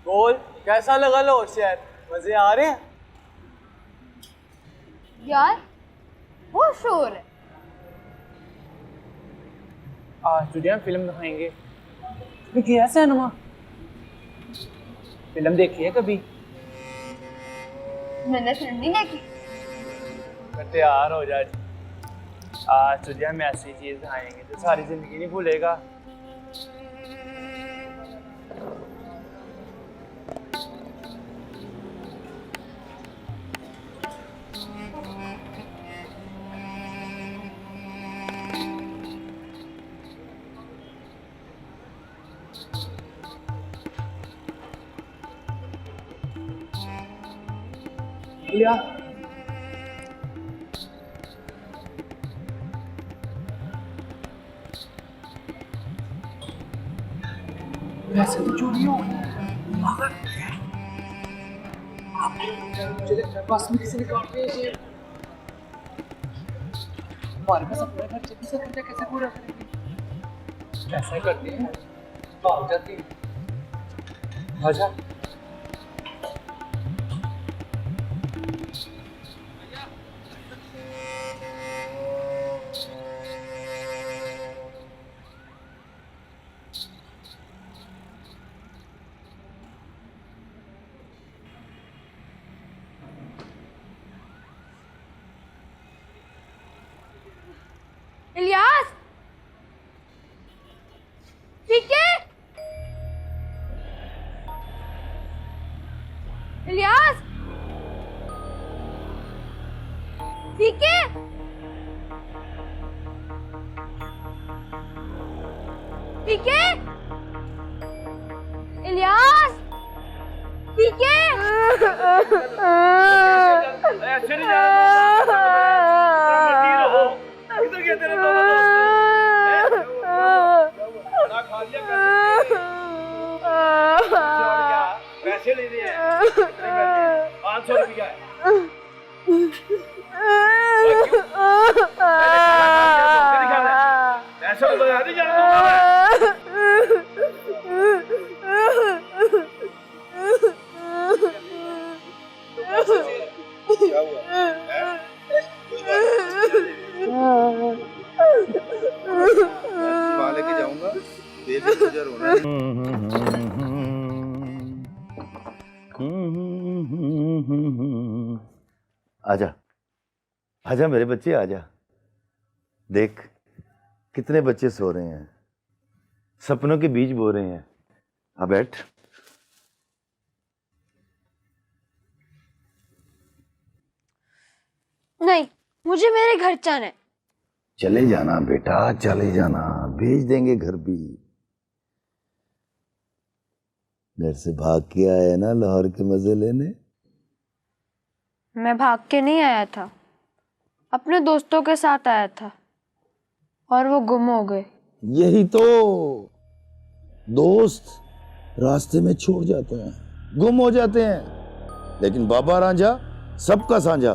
बोल कैसा लगा लो होशियार, मजे आ रहे हैं? यार वो शोर है। आज तुझे हम फिल्म दिखाएंगे। किया है सिनेमा? फिल्म देखी है कभी? मैंने फिल्म नहीं देखी। तैयार हो जा। आज तुझे हम ऐसी चीज दिखाएंगे जो सारी जिंदगी नहीं भूलेगा। लिया वैसे तो चोरी हो गई मगर बस में किसी ने काट दिया। हमारे पास अपना घर चली सकते कैसे पूरा करेंगे? ऐसा ही करते हैं, भाग जाती है। आजा। इलियास, ठीक है? इलियास, ठीक है? ठीक है? इलियास, ठीक है? ऐसे नहीं जाना। किधर गए तेरे दोनों दोस्त? ना खा लिया पैसे ले लिए 500 रुपया है। पैसे तो याद ही जाना क्या हुआ? वहाँ लेके जाऊंगा, बेफिक्र होना। आजा आजा मेरे बच्चे आजा। देख कितने बच्चे सो रहे हैं, सपनों के बीज बो रहे हैं। आ बैठ। नहीं, मुझे मेरे घर जाना है। चले जाना बेटा, चले जाना, भेज देंगे घर भी। घर से भाग के आए ना लाहौर के मजे लेने। मैं भाग के नहीं आया था, अपने दोस्तों के साथ आया था और वो गुम हो गए। यही तो, दोस्त रास्ते में छोड़ जाते हैं, गुम हो जाते हैं, लेकिन बाबा रांझा सबका साझा।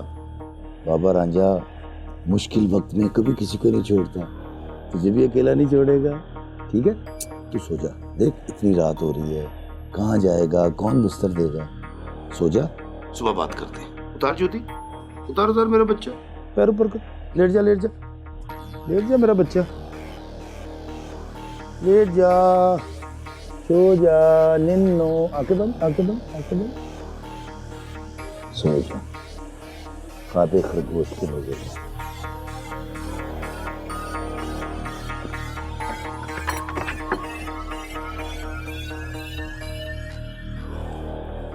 बाबा रांझा मुश्किल वक्त में कभी किसी को नहीं छोड़ता, तुझे भी अकेला नहीं छोड़ेगा। ठीक है, तू सो जा। देख इतनी रात हो रही है, कहाँ जाएगा, कौन बिस्तर देगा? सो जा, सुबह बात करते हैं। उतार जूती, उतार उतार मेरा बच्चा, पैर ऊपर कर, लेट जा लेट जा लेट जा मेरा बच्चा, लेट जा, सो जा निन्नो। आंखें बंद, आंखें बंद, आंखें बंद, सो जा, खाते खरगोश के मजे।